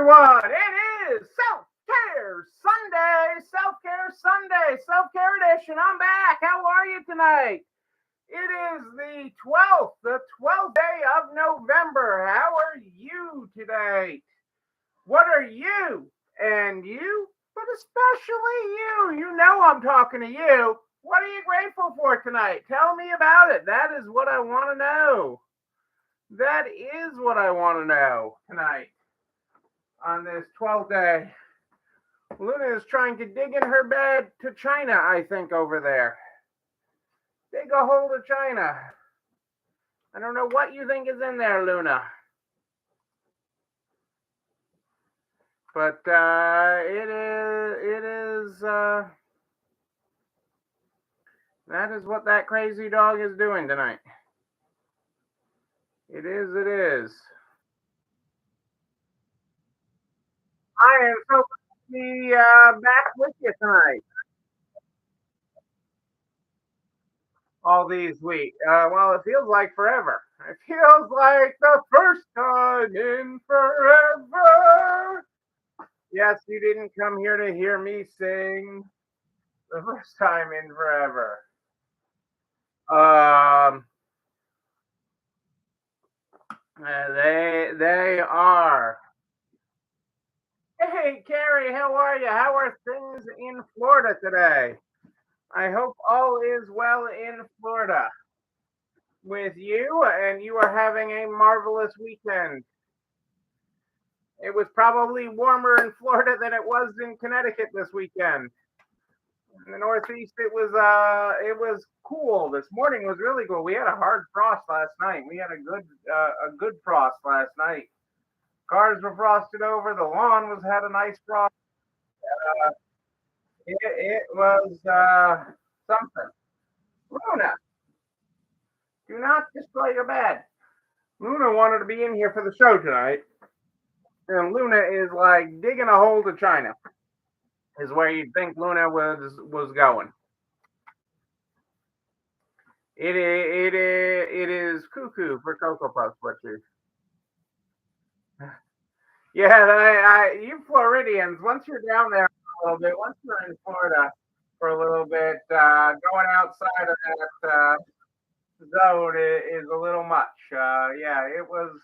everyone. It is Self-Care Sunday, Self-Care Sunday, Self-Care Edition. I'm back. How are you tonight? It is the 12th day of November. How are you today? What are you? And you? But especially you. You know I'm talking to you. What are you grateful for tonight? Tell me about it. That is what I want to know. That is what I want to know tonight on this 12th day. Luna is trying to dig in her bed to China, I think, over there. Dig a hole to China. I don't know what you think is in there, Luna. But that is what that crazy dog is doing tonight. It is. I am so glad to be back with you tonight. All these weeks. Well, it feels like forever. It feels like the first time in forever. Yes, you didn't come here to hear me sing the first time in forever. They are. Hey, Carrie, how are you? How are things in Florida today? I hope all is well in Florida with you, and you are having a marvelous weekend. It was probably warmer in Florida than it was in Connecticut this weekend. In the Northeast, it was cool. This morning was really cool. We had a hard frost last night. We had a good frost last night. Cars were frosted over. The lawn had a nice frost. Uh, it was something. Luna, do not destroy your bed. Luna wanted to be in here for the show tonight, and Luna is like digging a hole to China. Is where you'd think Luna was going. It is cuckoo for Cocoa Puffs, Butcher. Yeah, you Floridians, once you're down there a little bit, once you're in Florida for a little bit, going outside of that zone is a little much. Yeah, it was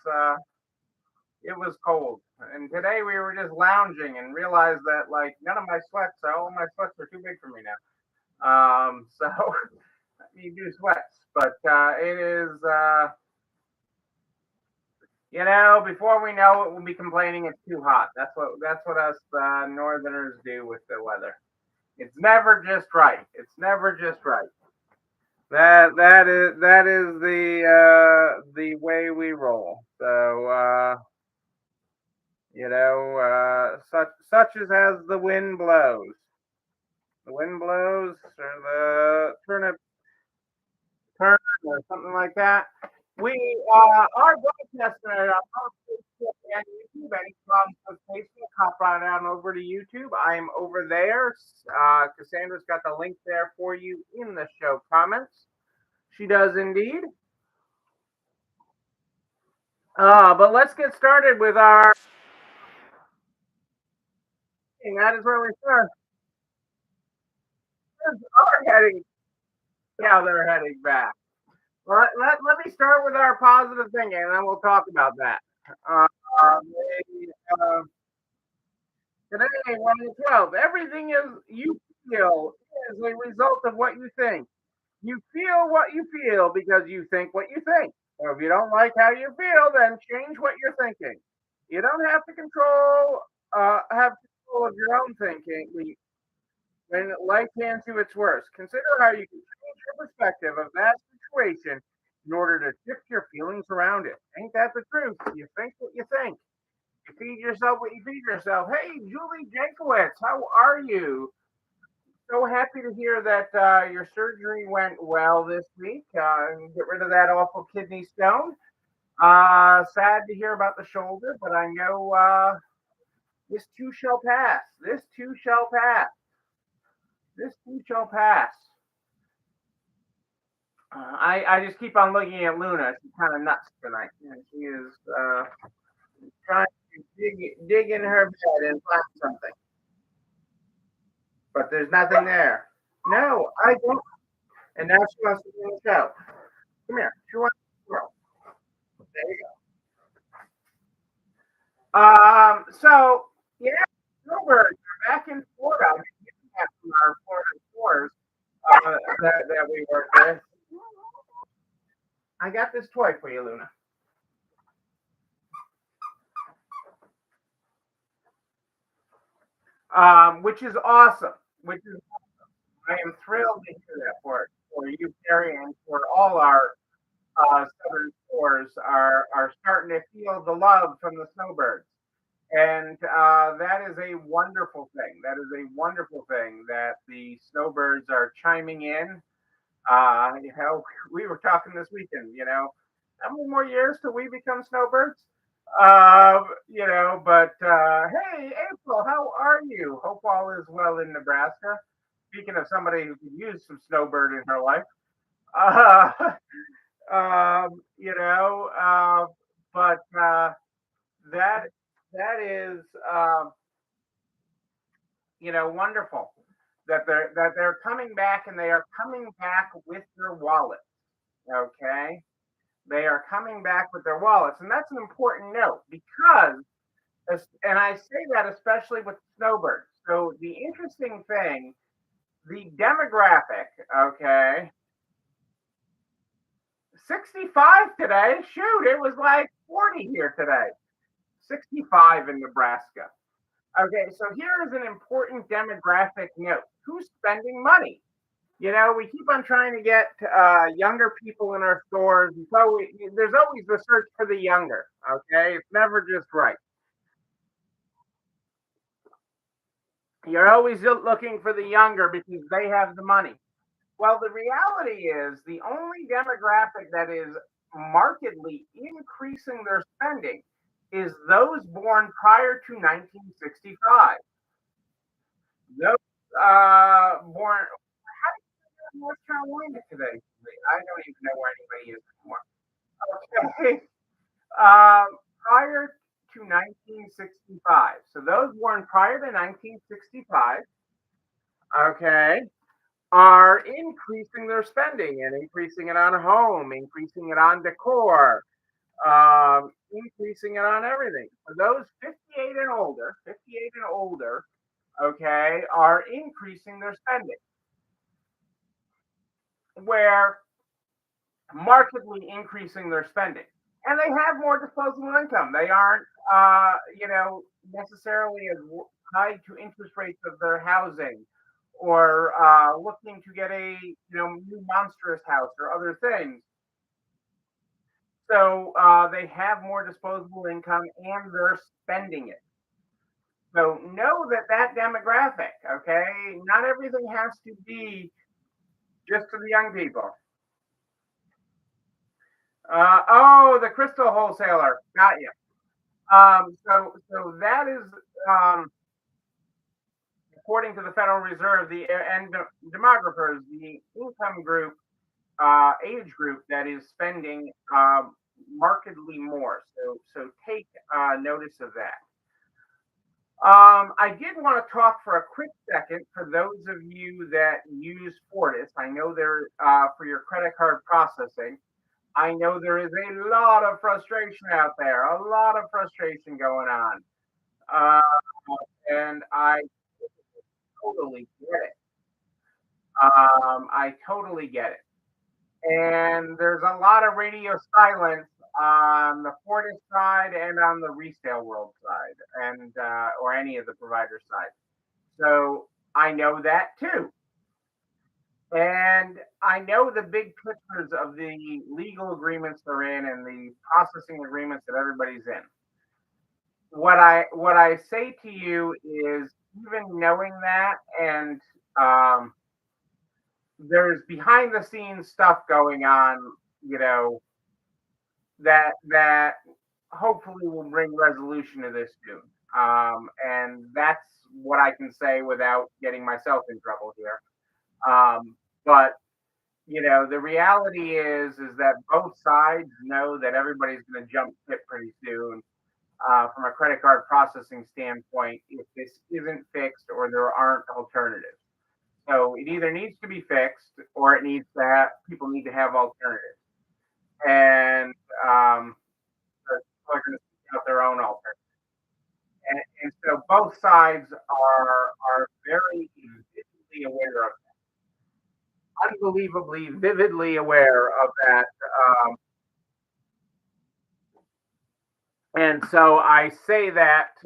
cold, and today we were just lounging and realized that like none of my sweats, all my sweats are too big for me now. So you do sweats, but it is. Before we know it, we'll be complaining it's too hot. That's what us Northerners do with the weather. It's never just right. It's never just right. That is the way we roll. So such as the wind blows. The wind blows, or the turnip turn, or something like that. We are broadcasting it on Facebook and YouTube. Any problems with Facebook, hop right on over to YouTube. I'm over there. Cassandra's got the link there for you in the show comments. She does indeed. But let's get started with our. That is where we start. Are heading. Yeah, they're heading back. Let me start with our positive thinking, and then we'll talk about that. Uh, they, Today, on the 12th, everything is you feel is a result of what you think. You feel what you feel because you think what you think. So if you don't like how you feel, then change what you're thinking. You don't have to have control of your own thinking when life hands you its worst. Consider how you can change your perspective of that situation in order to shift your feelings around it. Ain't that the truth? You think what you think. You feed yourself what you feed yourself. Hey, Julie Jankowitz, how are you? So happy to hear that your surgery went well this week and get rid of that awful kidney stone. Sad to hear about the shoulder, but I know this too shall pass. This too shall pass. This too shall pass. I just keep on looking at Luna. She's kind of nuts tonight. She is trying to dig in her bed and find something, but there's nothing there. No, I don't. And now she wants to be in the show. Come here. She wants to grow. There you go. So yeah, snowbirds are back in Florida. I mean, we have from our Florida stores that we work with. I got this toy for you, Luna. Which is awesome. Which is I am thrilled to hear that for you, Carrie, and for all our southern stores are starting to feel the love from the snowbirds. And that is a wonderful thing. That is a wonderful thing that the snowbirds are chiming in. You know, we were talking this weekend. You know, how many more years till we become snowbirds? You know, but hey, April, how are you? Hope all is well in Nebraska. Speaking of somebody who could use some snowbird in her life, uh, you know, but that that is you know wonderful that they're coming back and they are coming back with their wallets. Okay, they are coming back with their wallets, and that's an important note because, and I say that especially with snowbirds. So the interesting thing, the demographic. Okay, 65 today. Shoot, it was like 40 here today. 65 in Nebraska. Okay, so here is an important demographic note. Who's spending money? You know, we keep on trying to get younger people in our stores. So there's always the search for the younger. Okay, it's never just right. You're always looking for the younger because they have the money. Well, the reality is the only demographic that is markedly increasing their spending is those born prior to 1965. Those born, how do you get in North Carolina today? I don't even know where anybody is anymore. Okay. Prior to 1965. So those born prior to 1965, okay, are increasing their spending and increasing it on a home, increasing it on decor, increasing it on everything. For those 58 and older, okay, are increasing their spending, where markedly increasing their spending. And they have more disposable income. They aren't, you know, necessarily as tied to interest rates of their housing or looking to get a, you know, new monstrous house or other things. So they have more disposable income and they're spending it. So know that that demographic, okay, not everything has to be just for the young people. Oh, the crystal wholesaler, got you. So that is, um, according to the Federal Reserve, the and demographers, the income group, age group that is spending markedly more. So take notice of that. I did want to talk for a quick second for those of you that use Fortis. I know they're for your credit card processing. I know there is a lot of frustration out there, a lot of frustration going on. Uh, and I totally get it. I totally get it. And there's a lot of radio silence on the Fortis side and on the resale world side, and or any of the provider side. So I know that too. And I know the big pictures of the legal agreements they're in and the processing agreements that everybody's in. What I say to you is even knowing that and there's behind the scenes stuff going on, you know, that hopefully will bring resolution to this soon. And that's what I can say without getting myself in trouble here. But you know, the reality is that both sides know that everybody's going to jump ship pretty soon, from a credit card processing standpoint if this isn't fixed or there aren't alternatives. So it either needs to be fixed or it needs to have people need to have alternatives. And so people are going to seek out their own alternatives. And so both sides are very vividly aware of unbelievably vividly aware of that. Um, and so I say that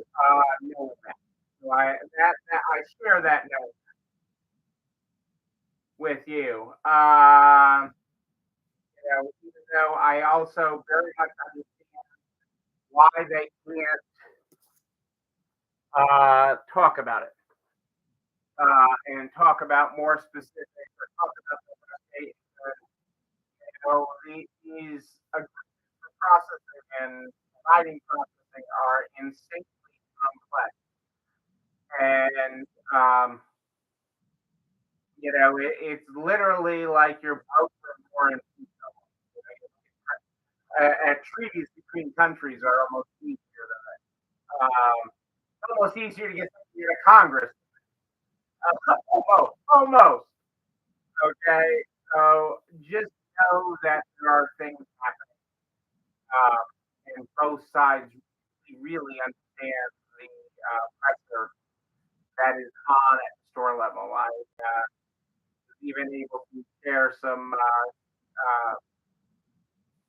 knowing that. So that I share that note with you. Even though I also very much understand why they can't talk about it and talk about more specifics or talk about the state. These processing and writing processing are insanely complex, and it's literally like you're both war and treaties between countries are almost easier than that. Almost easier to get something to Congress. Almost. Okay, so just know that there are things happening, um, and both sides really understand the pressure that is on at the store level. I was even able to share some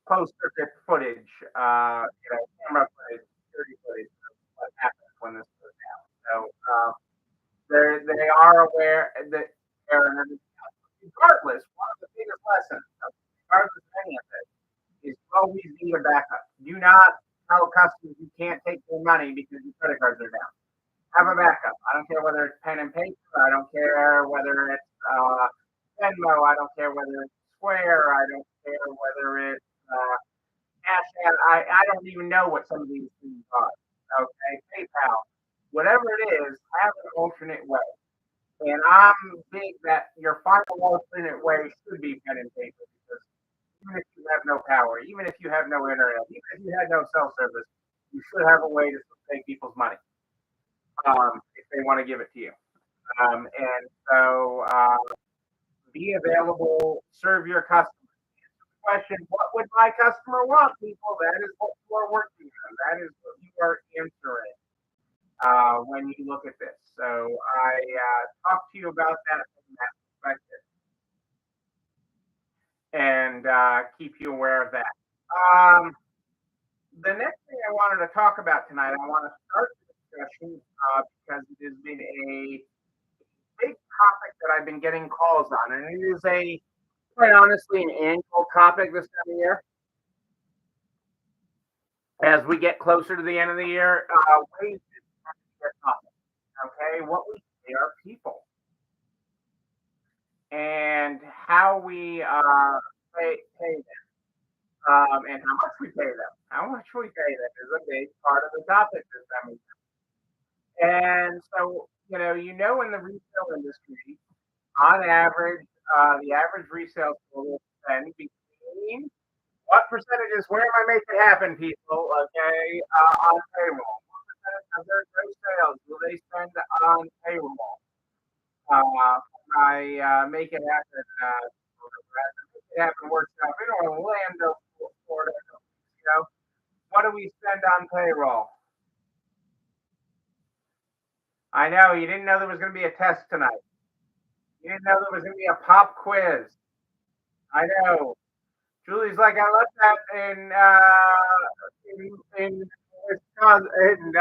post-circuit footage, camera footage, security footage of what happens when this goes down. So they are aware that regardless, one of the biggest lessons, regardless of any of this, is always need a backup. Do not tell customers you can't take their money because your credit cards are down. Have a backup. I don't care whether it's pen and paper. I don't care whether it's Venmo. I don't care whether it's Square. I don't care whether it's Cash App. I don't even know what some of these things are. Okay, PayPal, whatever it is, have an alternate way. And I'm big that your final alternate way should be pen and paper because even if you have no power, even if you have no internet, even if you had no cell service, you should have a way to take people's money if they want to give it to you. And so be available, serve your customers. Question, what would my customer want, people? That is what you are working on. That is what you are answering when you look at this. So I talk to you about that from that perspective and keep you aware of that. The next thing I wanted to talk about tonight, I want to start the discussion because it has been a big topic that I've been getting calls on, and it is quite honestly, an annual topic this time of year. As we get closer to the end of the year, wages get topic. Okay, what we pay our people and how we pay them, and how much we pay them. How much we pay them is a big part of the topic this time of year. And so, in the retail industry, on average, the average resale store will spend between what percentages? Where am I making it happen, people? Okay, on payroll. What percentage of their gross sales will they spend on payroll? I make it happen. Make it happen workshop in Orlando, Florida. What do we spend on payroll? I know you didn't know there was going to be a test tonight. You didn't know there was going to be a pop quiz. I know. Julie's like, I left that in Wisconsin, in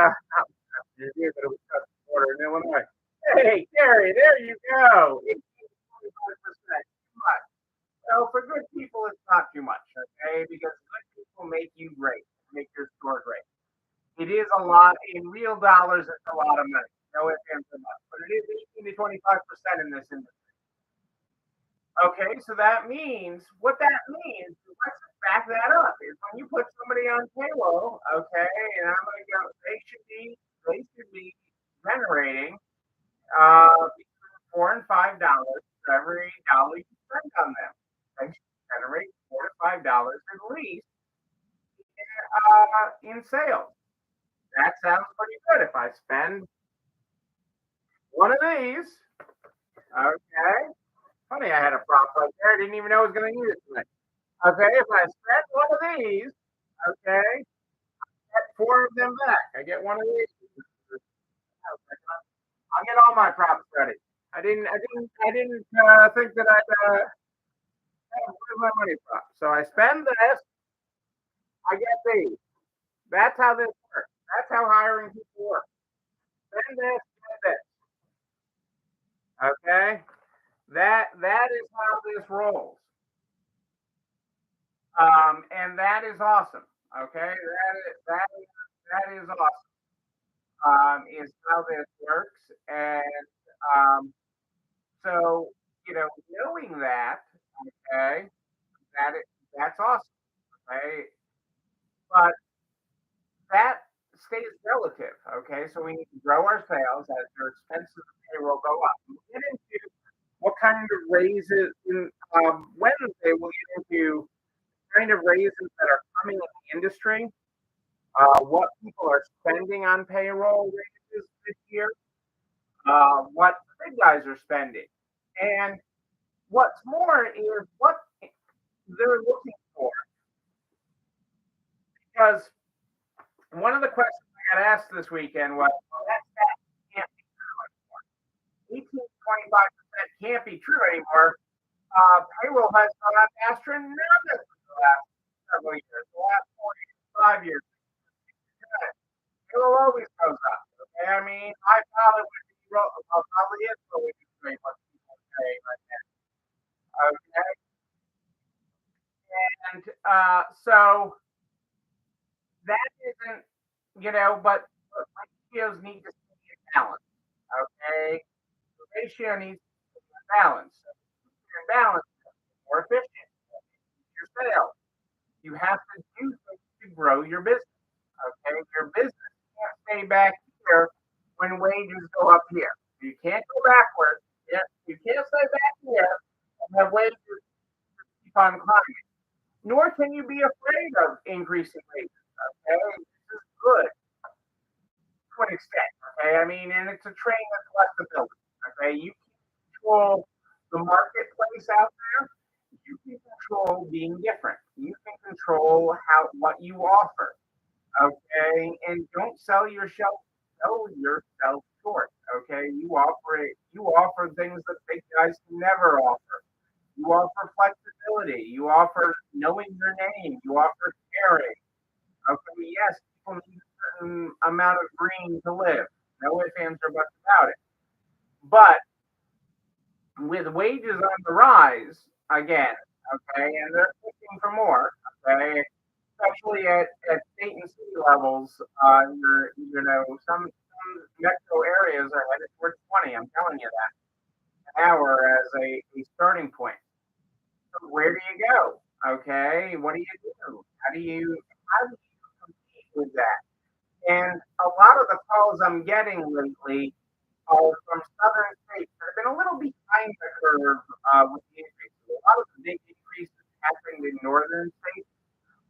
Illinois. Hey, Gary, there you go. 25%. Too much. So for good people, it's not too much, okay? Because good people make you great, make your store great. It is a lot in real dollars. It's a lot of money. No ifs, ands, or buts. But it is 18 to 25% in this industry. Okay, so that means what that means. Let's back that up. Is when you put somebody on payroll, okay, and I'm going to go. They should be generating between $4 and $5 for every dollar you spend on them. They should generate $4 to $5 at least in sales. That sounds pretty good. If I spend one of these, okay. Funny, I had a prop right there. I didn't even know I was going to use it tonight. Okay, if I spend one of these, okay, I get four of them back. I get one of these. I'll get all my props ready. I didn't think that I'd where's my money from. So I spend this, I get these. That's how this works. That's how hiring people work. Spend this, spend this. Okay, that is how this rolls. And that is awesome. Okay, that is awesome. Is how this works, and um, so knowing that, okay, that's awesome. Okay, but that stays relative. Okay, so we need to grow our sales as your expenses of payroll go up. We'll get into what kind of raises in Wednesday. We'll get into kind of raises that are coming in the industry. What people are spending on payroll raises this year, what the big guys are spending, and what's more is what they're looking for. Because one of the questions I got asked this weekend was, well, that can't be true anymore. 18 to 25% can't be true anymore. Payroll has gone up astronomically the last several years, the last 4 years, 5 years. Payroll always goes up. Okay, I mean, I probably would be probably is really great what people say right now. Okay, and so that isn't, but ratios need to stay in balance. Okay, the ratio needs to be in balance. So if you're in balance, you're more efficient. Your sales. You have to do things to grow your business. Okay, your business can't stay back here when wages go up here. You can't go backwards. You can't stay back here and have wages keep on climbing. Nor can you be afraid of increasing wages. Okay, this is good to an extent. Okay, I mean, and it's a train of flexibility. Okay, you can control the marketplace out there. You can control being different. You can control what you offer. Okay, and don't sell yourself short. Okay, you offer things that big guys can never offer. You offer flexibility. You offer knowing your name. You offer caring. Okay, yes, people need a certain amount of green to live. No ifs, ands, or buts about it. But with wages on the rise again, okay, and they're pushing for more, okay, especially at state and city levels. Some metro areas are headed towards 20. I'm telling you that an hour as a starting point. So where do you go? Okay, what do you do? How do you compete with that? And a lot of the calls I'm getting lately are from southern states that have been a little behind the curve with the increases. A lot of the big increases happened in northern states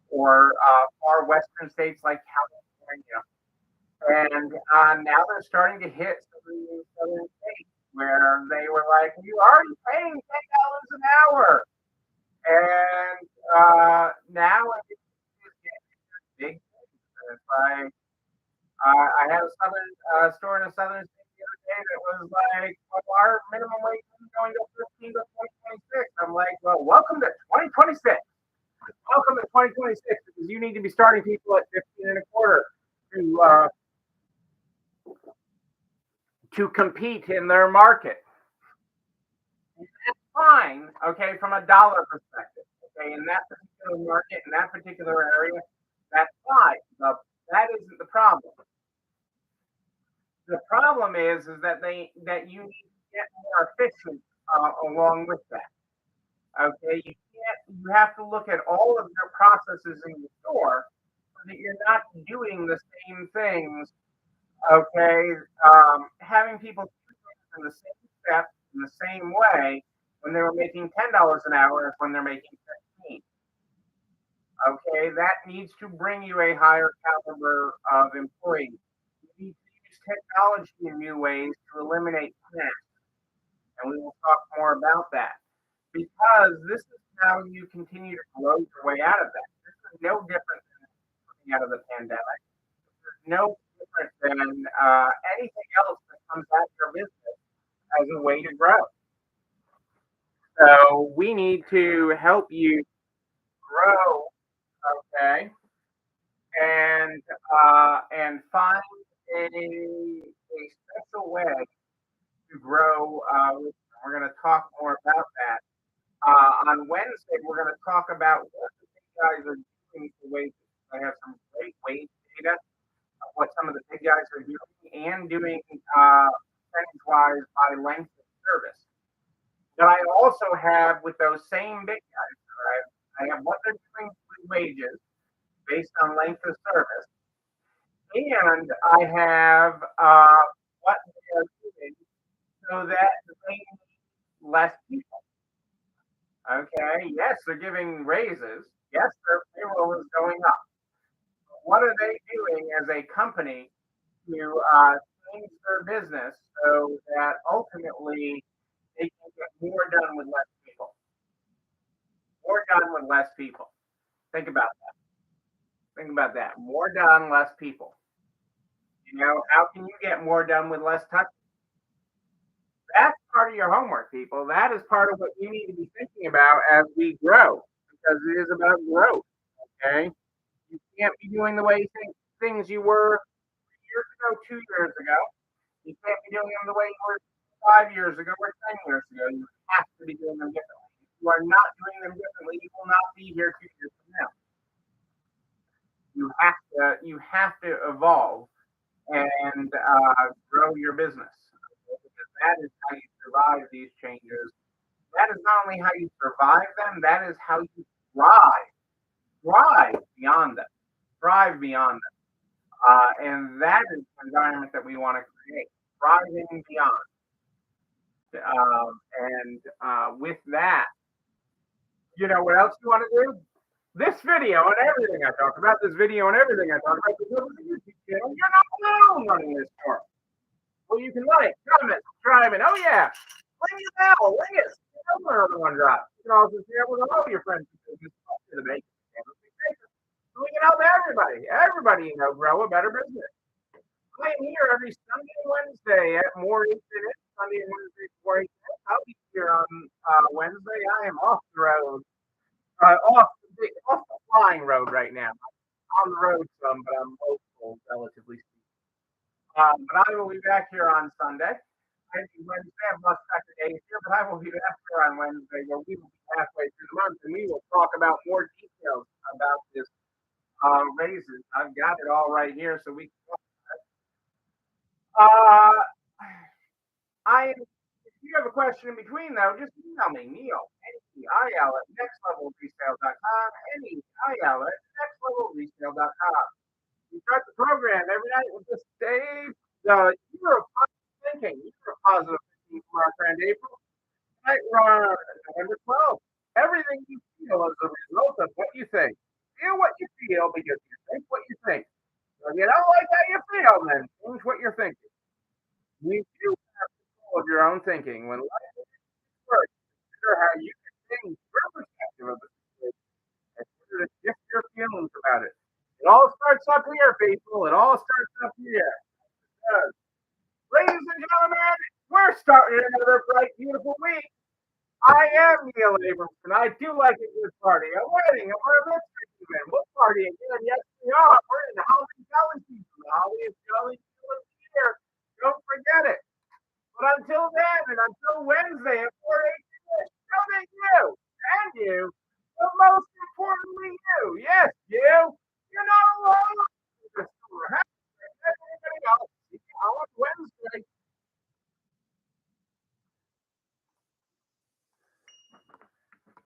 or far western states like California. And now they're starting to hit some of these southern states where they were like, "You are already paying $10 an hour," and now it's getting big things. It's like I had a southern store in a southern state the other day that was like, well, our minimum wage is going to 15 to 2026. I'm like, well, welcome to 2026. Welcome to 2026 because you need to be starting people at 15 and a quarter to compete in their market. And that's fine, okay, from a dollar perspective. Okay, in that particular market, in that particular area, that's fine. That isn't the problem. The problem is that you need to get more efficient along with that. Okay, you have to look at all of your processes in the store so that you're not doing the same things. Okay, having people do things in the same step in the same way when they were making $10 an hour as when they're making 15. Okay, that needs to bring you a higher caliber of employees. You need to use technology in new ways to eliminate tasks, and we will talk more about that because this is how you continue to grow your way out of that. This is no different than coming out of the pandemic. This is no different than anything else that comes at your business as a way to grow. So we need to help you grow, okay, and find a special way to grow. We're going to talk more about that. On Wednesday, we're going to talk about what the big guys are doing for wages. I have some great wage data of what some of the big guys are doing and doing percentage wise by length of service. But I also have with those same big guys, I have what they're doing with wages based on length of service, and I have what they are doing so that they need less people. Okay, yes, they're giving raises. Yes, their payroll is going up. What are they doing as a company to change their business so that ultimately they can get more done with less people? More done with less people. Think about that. Think about that. More done, less people. You know, how can you get more done with less touch? That's part of your homework, people. That is part of what you need to be thinking about as we grow, because it is about growth. Okay, you can't be doing the way you think things you were 3 years ago, 2 years ago. You can't be doing them the way you were 5 years ago or 10 years ago. You have to be doing them differently. If you are not doing them differently, you will not be here 2 years from now. You have to evolve and grow your business, because that is how you survive these changes. That is not only how you survive them, that is how you thrive, thrive beyond them, thrive beyond them. And that is the environment that we want to create, thriving beyond. And with that, you know what else you want to do? This video and everything I talk about, this video and everything I talk about, the YouTube channel, you're not alone running this for. Well, you can like, comment, subscribe, and oh yeah, ring the bell, ring it. When another one drops. You can also share with all your friends and business to the bacon channel. So we can help everybody, everybody, grow a better business. I am here every Sunday and Wednesday at More Infinite. Sunday and Wednesday at 4 a.m. I'll be here on Wednesday. I am off the road, off the flying road right now. On the road some, but I'm hopeful, relatively speaking. But I will be back here on Sunday. Maybe Wednesday, I've lost track of days here, but I will be back here on Wednesday where we will be halfway through the month and we will talk about more details about this raises. I've got it all right here so we can talk about it. If you have a question in between though, just email me, Neil, N-E-I-L at nextlevelresale.com, N-E-I-L at nextlevelresale.com. We start the program every night with this Dave, the year of positive thinking. Year of positive thinking from our friend April. Tonight we're on November 12th. Everything you feel is a result of what you think. Feel what you feel because you think what you think. So if you don't like how you feel, then change what you're thinking. You do have control of your own thinking. When life works, consider how you can change your perspective of the situation and consider to shift your feelings about it. It all starts up here, people. It all starts up here. Ladies and gentlemen, we're starting another bright, beautiful week. I am Neil Abramson. I do like a good party, a wedding, or a mystery event. We'll party again. Yes, we are. We're in the Holly Jolly season. The Holly is Jolly here. Don't forget it. But until then, and until Wednesday at 4 a.m., show me you and you, but most importantly, you. Yes, you. You're not alone.